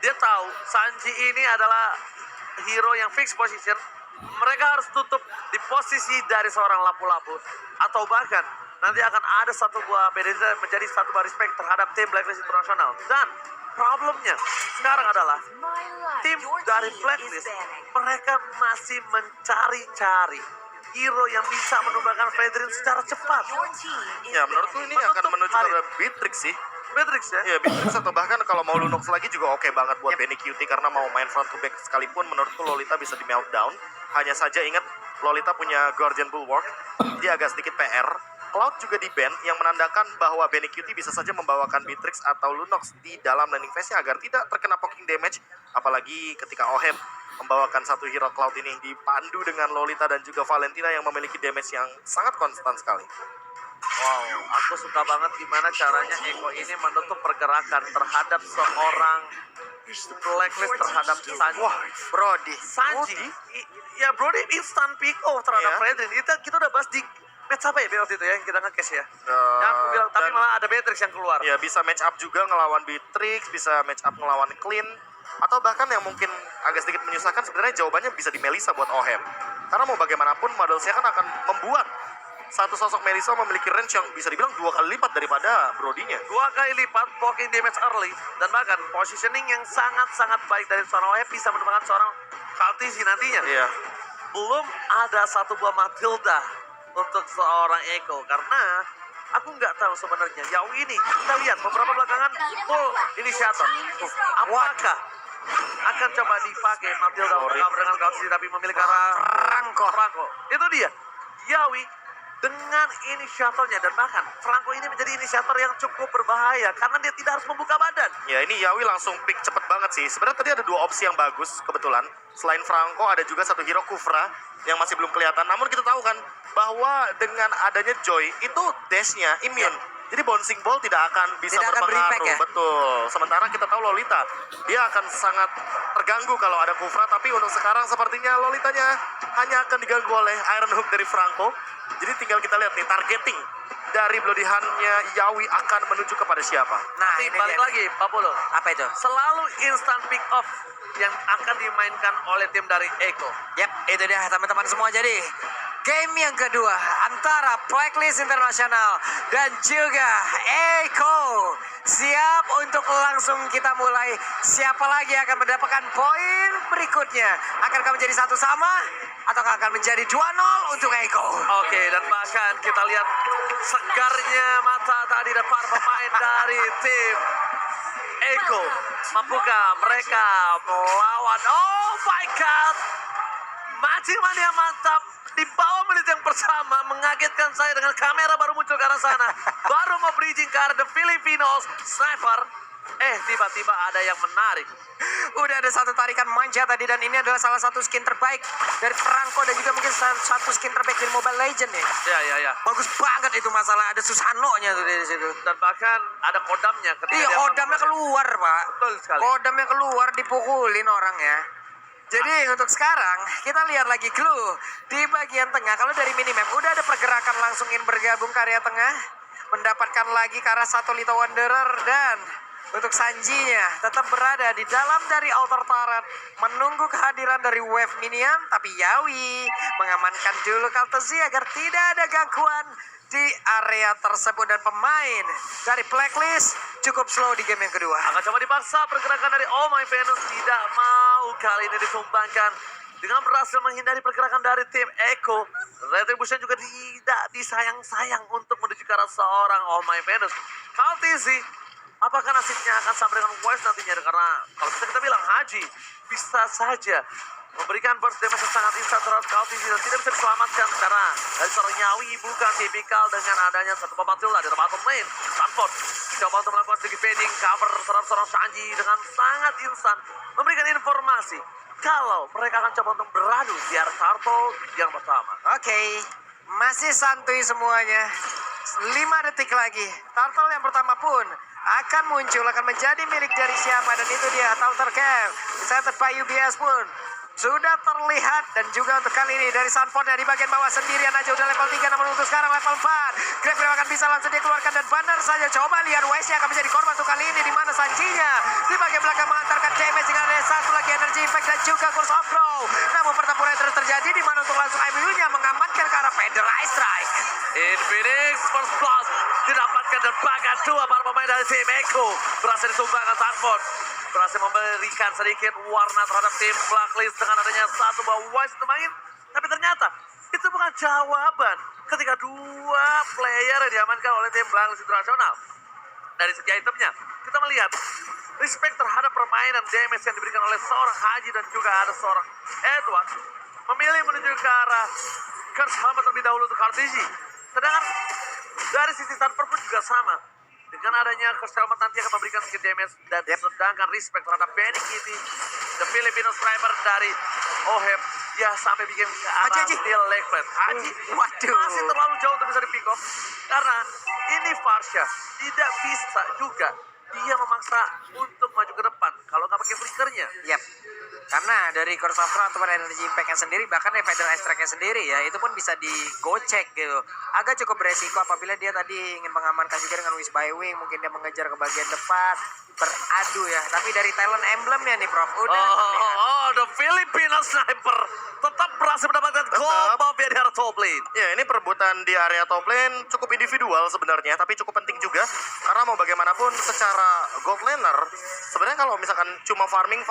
Dia tahu Sanji ini adalah hero yang fix position. Mereka harus tutup di posisi dari seorang lapu-lapu. Atau bahkan nanti akan ada satu buah beda menjadi satu buah respect terhadap tim Blacklist Internasional. Dan problemnya sekarang adalah tim dari Blacklist, mereka masih mencari-cari hero yang bisa menumbangkan Fredrin secara cepat. Ya, menurutku ini akan menuju ke Beatrix sih. Beatrix ya? Ya, Beatrix atau bahkan kalau mau Lunox lagi juga oke banget buat Benny Cutie karena mau main front to back sekalipun menurutku Lolita bisa di meltdown. Hanya saja ingat Lolita punya Guardian Bulwark, dia agak sedikit PR. Cloud juga di ban yang menandakan bahwa Benny Cutie bisa saja membawakan Beatrix atau Lunox di dalam landing phase-nya agar tidak terkena poking damage. Apalagi ketika Ohem membawakan satu hero Cloud ini dipandu dengan Lolita dan juga Valentina yang memiliki damage yang sangat konstan sekali. Wow, aku suka banget gimana caranya Eko ini menutup pergerakan terhadap seorang Blacklist terhadap Sanji. Wah, Brody. Sanji, ya Brody instant pick off terhadap Iya. Fredrin. Kita udah bahas di match apa ya waktu itu ya yang kita nge-cash ya. Yang aku bilang, tapi dan- malah ada Beatrix yang keluar. Ya, bisa match up juga ngelawan Beatrix, bisa match up ngelawan Clean, atau bahkan yang mungkin agak sedikit menyusahkan sebenarnya jawabannya bisa di Melissa buat Ohem. Karena mau bagaimanapun Modelsnya kan akan membuat satu sosok Melissa memiliki range yang bisa dibilang 2 kali lipat daripada Brody-nya. 2 kali lipat poking damage early dan bahkan positioning yang sangat-sangat baik dari seorang Ohem bisa menemukan seorang Kaltisi nantinya. Iya. Belum ada satu buah Matilda untuk seorang Eko karena aku nggak tahu sebenarnya Yawi ini kita lihat beberapa belakangan full inisiator. Apakah akan coba dipakai Matilda untuk cover dengan Kaltisi tapi memilih ke arah Franco. Itu dia Yawi dengan inisiatornya dan bahkan Franco ini menjadi inisiator yang cukup berbahaya karena dia tidak harus membuka badan. Ya, ini Yawi langsung pick cepet banget sih. Sebenarnya tadi ada 2 opsi yang bagus kebetulan. Selain Franco ada juga satu hero Kufra yang masih belum kelihatan. Namun kita tahu kan bahwa dengan adanya Joy itu dash-nya immune. Jadi bouncing ball tidak akan bisa Tidak akan berpengaruh. berimpact ya? Betul. Sementara kita tahu Lolita, dia akan sangat terganggu kalau ada Kufra. Tapi untuk sekarang sepertinya Lolitanya hanya akan diganggu oleh Iron Hook dari Franco. Jadi tinggal kita lihat nih targeting dari Bloody Hand-nya Yawi akan menuju kepada siapa? Nah, Tapi ini balik dia. lagi, Pak Polo. Apa itu? Selalu instant pick off yang akan dimainkan oleh tim dari Eko. Yap, itu dia teman-teman semua. Jadi game yang kedua antara Blacklist International dan juga Eko. Siap untuk langsung kita mulai. Siapa lagi yang akan mendapatkan poin berikutnya? Akankah menjadi 1-1 atau akan menjadi 2-0 untuk Eko? Oke, dan bahkan kita lihat segarnya mata tadi dari para pemain dari tim Eko. Mampukah mereka melawan? Oh my God! Mancing mania mantap di bawah menit yang pertama mengagetkan saya dengan kamera baru muncul ke arah sana. Baru mau bridging ke arah The Filipinos Sniper. Tiba-tiba ada yang menarik. Udah ada satu tarikan manja tadi dan ini adalah salah satu skin terbaik dari Perangko dan juga mungkin satu skin terbaik di Mobile Legend ya. Ya. Bagus banget itu masalah ada Susano-nya tuh di situ. Dan bahkan ada kodamnya ketika Iya, dia kodamnya keluar, Pak. Betul sekali. Kodamnya keluar dipukulin orang ya. Jadi untuk sekarang kita lihat lagi clue di bagian tengah. Kalau dari minimap udah ada pergerakan langsungin bergabung ke area tengah, mendapatkan lagi ke arah satu Little Wanderer dan untuk Sanjinya tetap berada di dalam dari outer turret menunggu kehadiran dari wave minion, tapi Yawi mengamankan dulu Kaltezi agar tidak ada gangguan di area tersebut dan pemain dari Blacklist cukup slow di game yang kedua. Akan coba dipaksa pergerakan dari Oh My Venus, tidak mau kali ini ditumbangkan dengan berhasil menghindari pergerakan dari tim Eko. Retribution juga tidak disayang-sayang untuk menuju ke arah seorang Oh My Venus. Kaltizi, apakah nasibnya akan sampai dengan West nantinya? Karena kalau kita bilang Haji bisa saja memberikan burst damage yang sangat instan terhadap Kaltizi dan tidak bisa diselamatkan karena dari seorang Yawi bukan tipikal dengan adanya satu Pabatula di bottom lane. Stanford coba untuk melakukan sedikit fading cover terhadap seorang Sanji dengan sangat instan memberikan informasi kalau mereka akan coba untuk beradu di area turtle yang pertama. Oke, masih santuy semuanya. 5 detik lagi. Turtle yang pertama pun akan muncul, akan menjadi milik dari siapa. Dan itu dia, Turtle Camp. Disentet by UBS pun sudah terlihat. Dan juga untuk kali ini dari Sanford yang di bagian bawah sendirian aja udah level 3. Namun untuk sekarang level 4. Grab akan bisa langsung dikeluarkan. Dan benar saja, coba lihat West yang akan menjadi korban untuk kali ini. Di mana Sanjinya di bagian belakang mengantarkan damage dengan ada satu lagi energy impact dan juga course of throw. Namun pertempuran yang terus terjadi di mana untuk langsung IBU-nya mengamankan ke arah Federal Strike. Infinix First Plus didapatkan dan bahkan dua para pemain dari tim Eko berhasil ditumbangkan. Stanford berhasil memberikan sedikit warna terhadap tim Blacklist dengan adanya satu buah Wise untuk main. Tapi ternyata itu bukan jawaban ketika dua player yang diamankan oleh tim Blacklist Internasional. Dari segi itemnya kita melihat respect terhadap permainan damage yang diberikan oleh seorang Haji dan juga ada seorang Edward memilih menuju ke arah Curse Helmet terlebih dahulu untuk Kaltizi. Sedangkan dari sisi Stanford pun juga sama. Dengan adanya Curse Helmet nanti akan memberikan sedikit damage. Dan sedangkan respect terhadap Benny Kitty, the Filipino striper dari OHEP, ya sampai bikin ke arah Haji. Steel Legblade. Haji Waduh. masih terlalu jauh untuk bisa di pick off. Karena ini Farsha tidak bisa juga dia memaksa untuk maju ke depan kalau nggak pakai flickernya. Yap. Karena dari Course of Throw ataupun energy impact-nya sendiri, bahkan dari Federal Strike-nya sendiri ya, itu pun bisa digocek gitu. Agak cukup beresiko apabila dia tadi ingin mengamankan juga dengan Wish by Wing, mungkin dia mengejar ke bagian depan, beradu ya. Tapi dari talent emblemnya nih Prof, udah terlihat. The Filipino Sniper tetap berhasil mendapatkan gold buff ya di area top lane. Ya, ini perebutan di area top lane cukup individual sebenarnya, tapi cukup penting juga karena mau bagaimanapun secara gold laner sebenarnya kalau misalkan cuma farming,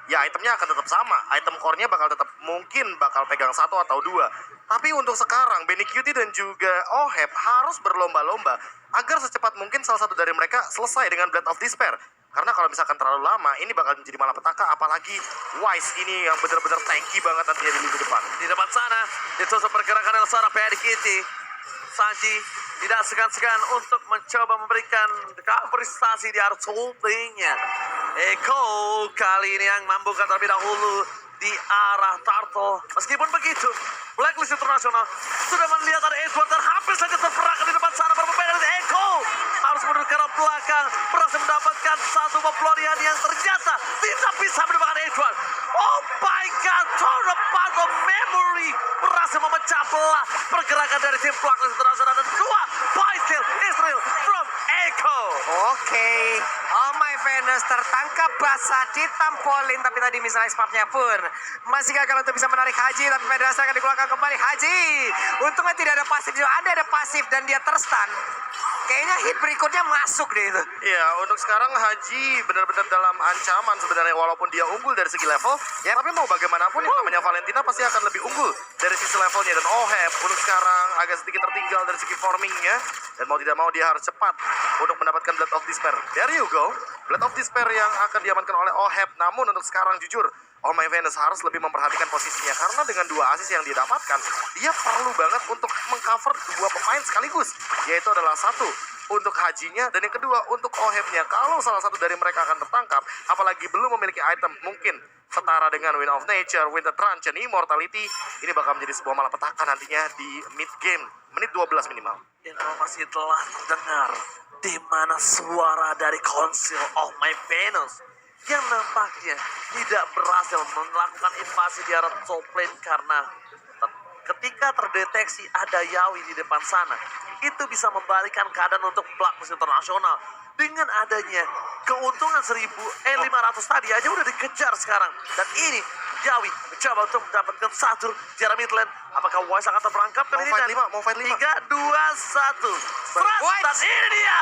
ya itemnya akan tetap sama. Item core-nya bakal tetap mungkin bakal pegang satu atau dua. Tapi untuk sekarang Benny Cutie dan juga OHEP harus berlomba-lomba agar secepat mungkin salah satu dari mereka selesai dengan Blade of Despair. Karena kalau misalkan terlalu lama, ini bakal menjadi malapetaka. Apalagi Wise ini yang benar-benar tanky banget nantinya di lini depan. Di depan sana, ditutup pergerakan oleh seorang Benny Kitty. Sanji tidak segan-segan untuk mencoba memberikan coverisasi di arah holdingnya. Eko kali ini yang mampukan terlebih dahulu di arah Turtle. Meskipun begitu, Blacklist Internasional sudah melihat ada Edward dan hampir saja terperangkap di depan sana. Berbeda dari Eko harus mundur ke arah belakang, berhasil mendapatkan satu pelarian yang ternyata tidak bisa mendapatkan Edward. Oh my God, Tornado Memory berhasil memecah belah pergerakan dari tim Blacklist Internasional dan dua Venus tertangkap basah di tampolin, tapi tadi misalnya expertnya pun masih gagal untuk bisa menarik Haji, tapi Federasi akan dikeluarkan kembali. Haji untungnya tidak ada pasif, ada pasif dan dia terstun. Kayaknya hit berikutnya masuk deh itu. Iya, untuk sekarang Haji benar-benar dalam ancaman sebenarnya walaupun dia unggul dari segi level. Tapi mau bagaimanapun yang namanya Valentina pasti akan lebih unggul dari sisi levelnya. Dan Oheb untuk sekarang agak sedikit tertinggal dari segi formingnya. Dan mau tidak mau dia harus cepat untuk mendapatkan Blood of Despair. There you go. Blood of Despair yang akan diamankan oleh Oheb. Namun untuk sekarang jujur, Oh My Venus harus lebih memperhatikan posisinya. Karena dengan 2 assist yang dia dapatkan, dia perlu banget untuk mengcover 2 pemain sekaligus. Yaitu adalah satu untuk Hajinya dan yang kedua untuk Ohebnya. Kalau salah satu dari mereka akan tertangkap, apalagi belum memiliki item mungkin setara dengan Wind of Nature, Winter Trance, dan Immortality, ini bakal menjadi sebuah malapetaka nantinya di mid game, menit 12 minimal. Informasi telah terdengar di mana suara dari Council of My Venus yang nampaknya tidak berhasil melakukan invasi di arah top lane karena ketika terdeteksi ada Yawi di depan sana, itu bisa membalikan keadaan untuk Blacklist Internasional. Dengan adanya keuntungan 500 tadi aja udah dikejar sekarang. Dan ini Yawi mencoba untuk mendapatkan satu di arah mid lane. Apakah Wise akan terperangkap kali ini? Mau fight 5. 3, 2, 1. Dan ini dia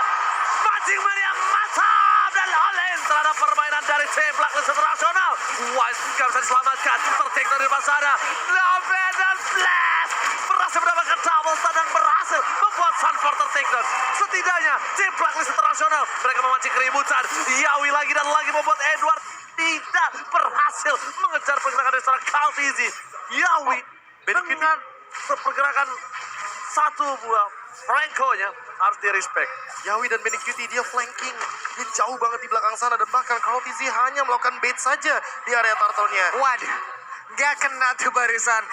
mancing Maria mantap dan all-in terhadap permainan dari tim Blacklist Internasional. Wise gak bisa diselamatkan, tertik dari depan sana. Lavender Blast berhasil mendapatkan double stun dan berhasil membuat Sunford tertakedown. Setidaknya tim Blacklist Internasional mereka memancing keributan. Yawi lagi dan lagi membuat Edward tidak berhasil mengejar pergerakan dari seorang Kaltizi. Yawi dengan pergerakan satu buah Franco-nya harus di-respect. Yawi dan Benny Cutie dia flanking. Dia jauh banget di belakang sana dan bahkan kalau TZ hanya melakukan bait saja di area turtle-nya. Waduh, gak kena tuh barusan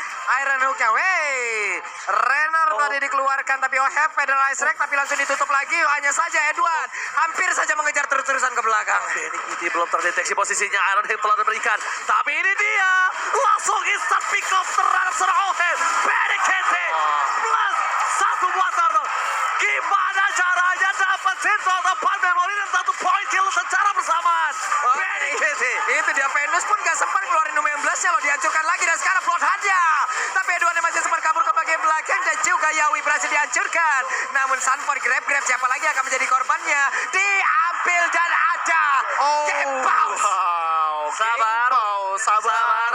Iron Hook-nya. Wey, Renner tadi dikeluarkan tapi Oheb Federalized Rek tapi langsung ditutup lagi. Hanya saja Edward hampir saja mengejar terus-terusan ke belakang. Benny Cutie belum terdeteksi posisinya. Iron Hit telah diberikan, tapi ini dia langsung instant pick off terhadap seorang Oheb. Benny Cutie plus satu buah turtle. Gimana caranya dapetin total part memory dan 1 point kill secara bersamaan? Benny Cutie. Itu dia, Venus pun gak sempat ngeluarin nomor 16-nya loh, dihancurkan lagi dan sekarang Blood Hanya. Tapi Edwardnya masih sempat kabur ke bagian belakang dan juga Yawi berhasil dihancurkan. Namun Sunford grab siapa lagi yang akan menjadi korbannya? Diambil dan ada game pause. Wow, Sabar.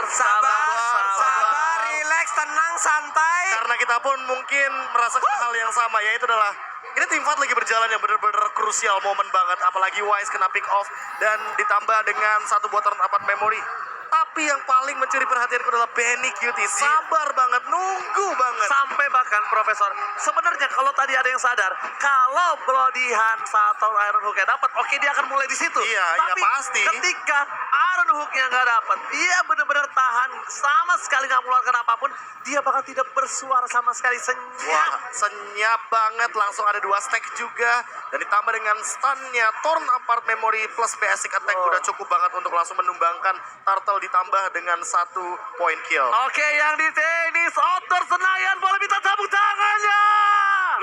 Sabar, relax, tenang, santai. Karena kita pun mungkin merasakan hal yang sama, yaitu adalah ini tim fight lagi berjalan yang benar-benar krusial momen banget. Apalagi Wise kena pick off dan ditambah dengan satu buah turn apart memory. Tapi yang paling mencuri perhatianku adalah Benny Cutie. Sabar banget, nunggu banget. Sampai bahkan Profesor, sebenarnya kalau tadi ada yang sadar, kalau Bloody Hand atau Iron Hook-nya dapat, oke dia akan mulai di situ. Iya, tapi pasti. ketika Iron Hook-nya nggak dapat, dia benar-benar tahan sama sekali nggak mengeluarkan apapun, dia bakal tidak bersuara sama sekali, senyap. Wah, senyap banget. Langsung ada 2 stack juga. Dan ditambah dengan stun-nya, turn apart memory plus basic attack udah cukup banget untuk langsung menumbangkan turtle ditambah dengan 1 point kill. Oke, yang di tenis outdoor Senayan boleh minta tepuk tangannya.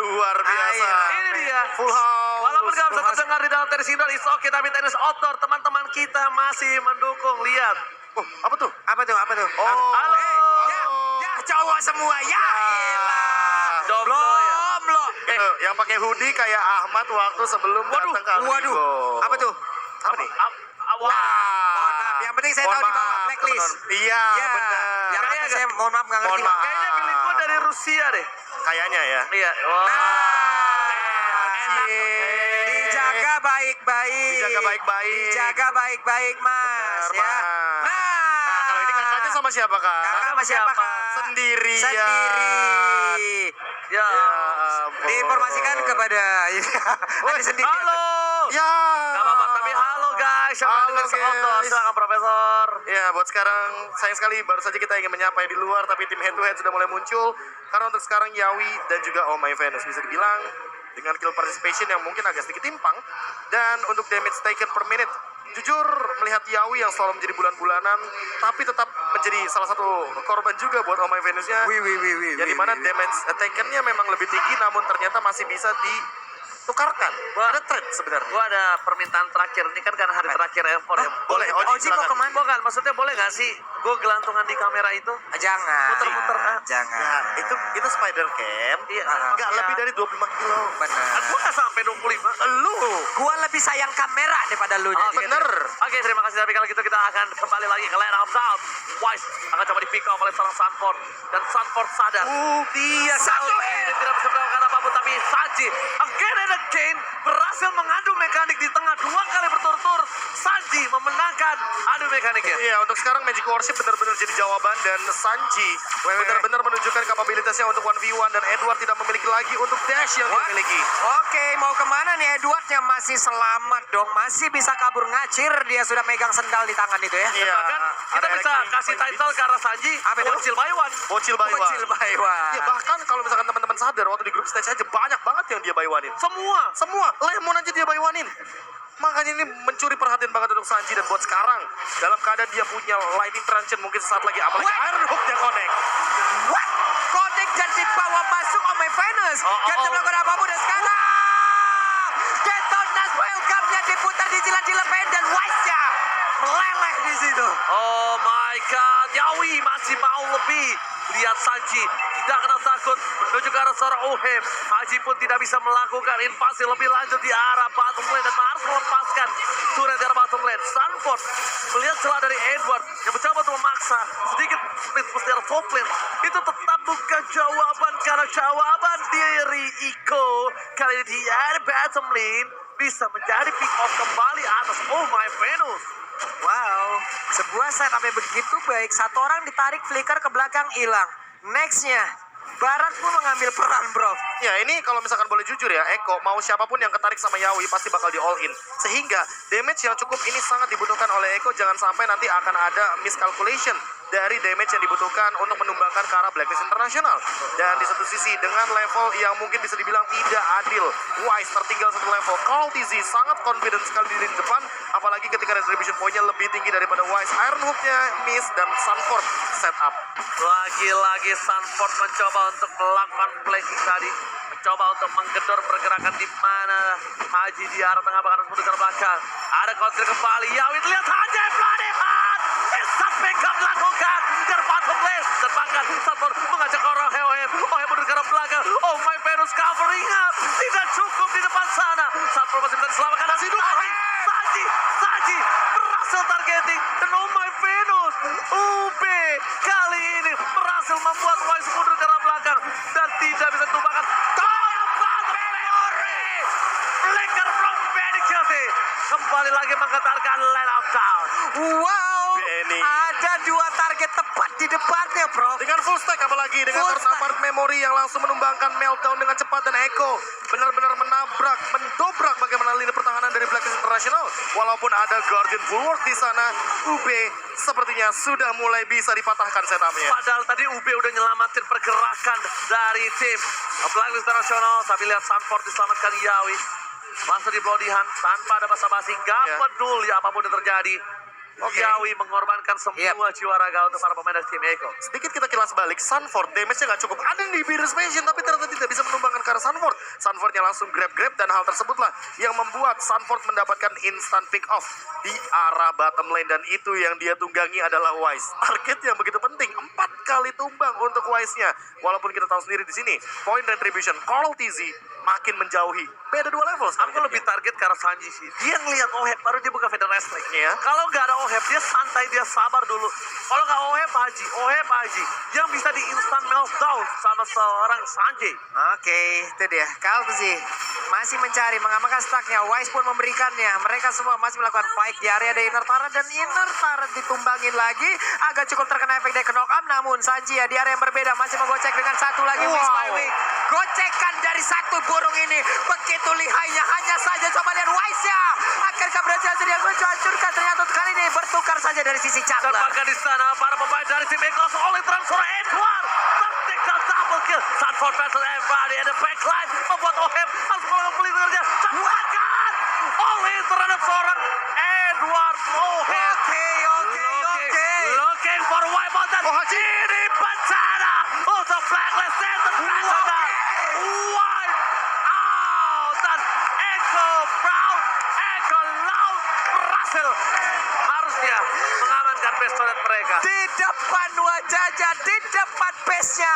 Luar biasa. Ini dia. Full house. Walaupun gak bisa Full house. terdengar di dalam tenis indoor, it's okay, tapi tenis outdoor teman-teman kita masih mendukung. Lihat. Oh, apa tuh? Apa tuh? Oh, Halo. Ya cowok semua, ya elah. Jomblo ya. Belum loh. Yang pakai hoodie kayak Ahmad waktu sebelum datang ke Albigo. Waduh, apa tuh? Apa nih? Wah. Mohon maaf, yang penting saya tahu di bawah blacklist. Iya, Ya, benar. yang Kayaknya atas saya mohon maaf nggak ngerti. Mohon maaf. Kayaknya milik gua dari Rusia deh. Kayaknya ya. Iya. Wah. Nah, dijaga baik-baik. Dijaga baik-baik. Dijaga baik-baik, Mas. Benar, Ya. Mas. Nah, Kalau ini kakaknya sama siapa, Kak? kakak sama siapa, Kak? Sendirian. Sendiri. Ya. ampun. Diinformasikan kepada ada sendiri. Halo. Ya. Gak apa-apa, tapi halo guys. Yang Halo, dengar guys. outdoor, silakan Profesor. Ya, buat sekarang sayang sekali baru saja kita ingin menyapa di luar, tapi tim head to head sudah mulai muncul. Karena untuk sekarang Yawi dan juga Oh My Venus bisa dibilang dengan kill participation yang mungkin agak sedikit timpang. Dan untuk damage taken per minute, jujur melihat Yawi yang selalu menjadi bulan-bulanan, tapi tetap menjadi salah satu korban juga buat Oh My Venusnya. Wih. Yang dimana damage taken-nya memang lebih tinggi, namun ternyata masih bisa di tukarkan. Wah. Ada trade sebenarnya. Gua ada permintaan terakhir. Ini kan karena hari terakhir F4 ya. Boleh, Oji mau kemana? Bukan, maksudnya boleh nggak sih gue gelantungan di kamera itu? Jangan. Muter-muter, ah. Jangan. Ya, itu spider cam. Iya, Nggak maksudnya- lebih dari 25 kilo. Benar. Gue nggak sampai 25. Lu. Gua lebih sayang kamera daripada lu. Oh, jadi. bener. Oke, terima kasih. Tapi kalau gitu kita akan kembali lagi ke Land of Doubt. Wise akan coba di pick off oleh seorang Sanford. Dan Sanford sadar. Dia Satu kali ini tidak bisa melakukan apapun. Tapi Sanji again and again berhasil mengadu mekanik di tengah 2 kali berturut-turut. Sanji memenangkan adu mekaniknya. Iya, untuk sekarang Magic Worship benar-benar jadi jawaban dan Sanji benar-benar menunjukkan kapabilitasnya untuk 1v1 dan Edward tidak memiliki lagi untuk dash yang dia What? miliki. Oke, mau kemana nih Edwardnya? Masih selamat dong, masih bisa kabur ngacir. Dia sudah megang sendal di tangan itu ya. Iya, Bahkan kita ada bisa Electric kasih Point title ke arah Sanji. Apa itu? Bocil Baywan. Bocil Baywan. Bocil Baywan. Ya, bahkan kalau misalkan teman-teman sadar waktu di grup stage aja banyak banget yang dia baywanin. Semua. Lemon aja dia baywanin. Makanya ini mencuri perhatian banget untuk Sanji dan buat sekarang dalam keadaan dia punya lightning transient mungkin sesaat lagi apalagi What? Iron Hook-nya connect. What? Connect dan dibawa masuk Oh My Venus. Gak bisa melakukan apapun dan sekarang Detonas welcome-nya diputar di jilat dilepen dan Wise-nya meleleh di situ. Oh my god, Yawi masih mau lebih. Lihat Sanji, tidak kenal takut menuju ke arah seorang Oheb. Haji pun tidak bisa melakukan invasi lebih lanjut di arah bottom lane dan harus melepaskan turret dari bottom lane. Sanford melihat celah dari Edward yang mencoba untuk memaksa sedikit split push dari top lane. Itu tetap bukan jawaban karena jawaban dari Iko kali ini di area bottom lane bisa menjadi pick off kembali atas Oh My Venus. Wow, sebuah setup yang begitu baik. Satu orang ditarik flicker ke belakang hilang. Nextnya, Barat pun mengambil peran bro. Ya ini kalau misalkan boleh jujur ya, Eko mau siapapun yang ketarik sama Yawi pasti bakal di all in. Sehingga damage yang cukup ini sangat dibutuhkan oleh Eko. Jangan sampai nanti akan ada miscalculation dari damage yang dibutuhkan untuk menumbangkan ke arah Blacklist International. Dan di satu sisi dengan level yang mungkin bisa dibilang tidak adil, Wise tertinggal satu level. Kalau TZ sangat confident sekali di lini depan, apalagi ketika retribution point-nya lebih tinggi daripada Wise. Iron Hook-nya miss dan Sanford setup. Lagi-lagi Sanford mencoba untuk melakukan flanking tadi. Mencoba untuk menggedor pergerakan di mana Haji di arah tengah bahkan harus mundur ke belakang. Ada counter kembali. Yawi lihat Haji Vladivan. Instant backup dilakukan. Dari bottom lane. Dan bahkan Sanford mengajak orang Oheb. Oheb mundur ke arah belakang. Oh My Venus covering up. Tidak cukup di depan sana. Sanford masih bisa diselamatkan. Masih dua. Saji berhasil targeting. Dan Oh My Venus. UB kali ini berhasil membuat Wise mundur ke arah belakang. Dan tidak bisa ditumbangkan. Flicker from Benny Chelsea. Kembali lagi menggetarkan Land of Doubt. Wow, Benny. ada 2 target tepat di depannya bro. Dengan full stack apalagi dengan Full turn apart memory yang langsung menumbangkan meltdown dengan cepat dan Eko benar-benar mendobrak bagaimana lini pertahanan dari Blacklist International. Walaupun ada Guardian Bulwark di sana, UB sepertinya sudah mulai bisa dipatahkan setupnya. Padahal tadi UB udah nyelamatin pergerakan dari tim Blacklist International. Tapi lihat Sanford diselamatkan Yawi. Langsung di Blodihan tanpa ada basa-basi. Gak Ya. peduli apapun yang terjadi. Oke. Yawi mengorbankan semua jiwa raga untuk para pemain dari tim Eko. Sedikit kita kilas balik, Sanford damage-nya nggak cukup. Ada yang di Beerus Mansion, tapi ternyata tidak bisa menumbangkan ke arah Sanford. Sanfordnya langsung grab-grab, dan hal tersebutlah yang membuat Sanford mendapatkan instant pick off di arah bottom lane. Dan itu yang dia tunggangi adalah Wise. Target yang begitu penting, 4 kali tumbang untuk Wise-nya. Walaupun kita tahu sendiri di sini, point retribution, Coral TZ makin menjauhi. Beda 2 level. Aku lebih target ke arah Sanji sih. Dia ngelihat Oheb baru dia buka Federal Strike. Iya. Kalau nggak ada Oheb dia santai, dia sabar dulu. Kalau nggak Oheb Haji yang bisa di instant meltdown sama seorang Sanji. Oke, itu dia. Kalbzi masih mencari, mengamankan stacknya. Wise pun memberikannya. Mereka semua masih melakukan fight di area dari inner turret. Dan inner turret ditumbangin lagi. Agak cukup terkena efek dari knock up. Namun Sanji ya di area yang berbeda masih menggocek dengan satu lagi Wings by Wing. Gocekan dari satu burung ini. Begitu lihainya. Hanya saja coba lihat Wise ya. Akankah berhasil dia hancurkan. Ternyata kali ini bertukar saja dari sisi Dan Chandler. bahkan di sana para pemain dari tim Eko oleh transfer Edward. Taktikal double kill. Sanford versus everybody and the backline membuat Oheb harus melakukan pelintirnya. Cepatkan oleh terhadap seorang Edward Oheb. Oke. Looking for weapon dan Oh, Haji. ini bencana untuk Blacklist International. Wipe out dan harusnya mengamankan base turret mereka. Di depan wajahnya, di depan base-nya,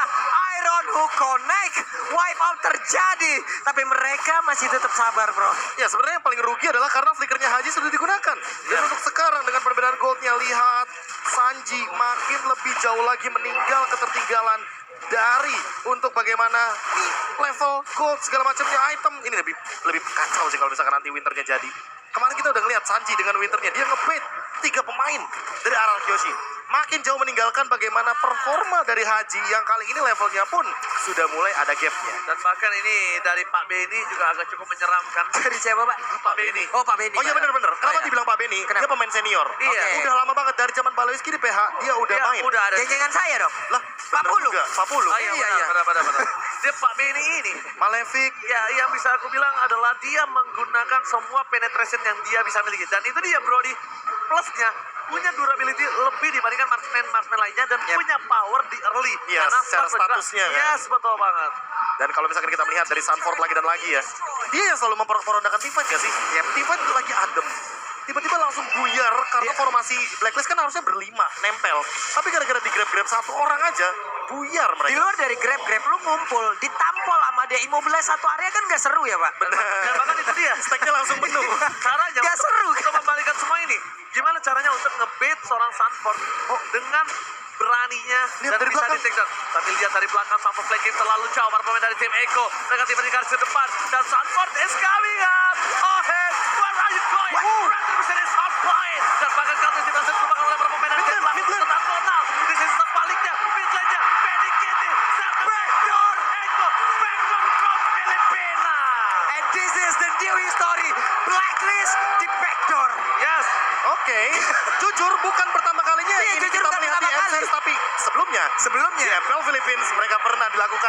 Iron Who connect, wipe out terjadi, tapi mereka masih tetap sabar, bro. Ya sebenarnya yang paling rugi adalah karena flickernya Haji sudah digunakan. Dan untuk sekarang dengan perbedaan goldnya, lihat Sanji makin lebih jauh lagi meninggal ketertinggalan dari untuk bagaimana nih, level gold segala macamnya item ini lebih kacau sih kalau misalkan nanti winternya jadi. Kemarin kita udah ngeliat Sanji dengan winternya, dia ngebait 3 pemain dari arah Kyoshi. Makin jauh meninggalkan bagaimana performa dari Haji yang kali ini levelnya pun sudah mulai ada gapnya. Dan bahkan ini dari Pak Beni juga agak cukup menyeramkan. Dari siapa, Pak? Pak Beni. Oh, Pak Benny. Oh iya bener-bener, kenapa iya. dibilang Pak Beni? Kenapa? Dia pemain senior. Iya. Udah lama banget dari zaman Baloiski di PH, dia udah Dia main. udah ada. Geng-gengan saya dong. Lah, Pak bener Pulu. juga, Pak Pulu. Ah, iya, Iya, benar. Dia Pak Beni ini. Malefic, Ya, yang bisa aku bilang adalah dia menggunakan semua penetration yang dia bisa miliki. Dan itu dia, Brody. Plusnya, punya durability lebih dibandingkan marksman lainnya dan punya power di early. Iya, Karena secara start bergerak. statusnya, kan? Yes, betul banget. dan kalau misalkan kita melihat dari Sanford lagi dan lagi ya, dia yang selalu memporak-porandakan teamfight gak sih? Ya, teamfight lagi adem. Tiba-tiba langsung buyar karena formasi Blacklist kan harusnya berlima, nempel. Tapi gara-gara di-grab-grab satu orang aja, buyar Di mereka. luar dari grab-grab lu ngumpul, ditampol sama dia immobilize satu area kan gak seru ya, Pak? Dan bahkan itu dia. Stacknya langsung penuh. Caranya Gak seru. untuk membalikan semua ini. Gimana caranya untuk ngebait seorang Sanford dengan beraninya Lihat dan dari bisa belakang. di take down. Tapi lihat dari belakang Sanford flanking terlalu jauh para pemain dari tim Echo. Mereka tiba di garis depan dan Sanford is coming up. Oh hey, where are you going? Retribution is hard point. Dan bahkan counter di berhasil dilakukan oleh para pemain dari tim belakang tentang tonal. Di sisi sebaliknya, mid-lane-nya, Benny Kitty, backdoor Echo, backdoor from Filipina. And this is the new history, Blacklist di backdoor. Yes, Oke, jujur bukan pertama kalinya Iya, ini jujur kita bukan melihat di pertama kali. MCS, tapi sebelumnya Sebelumnya. di MPL Philippines mereka pernah dilakukan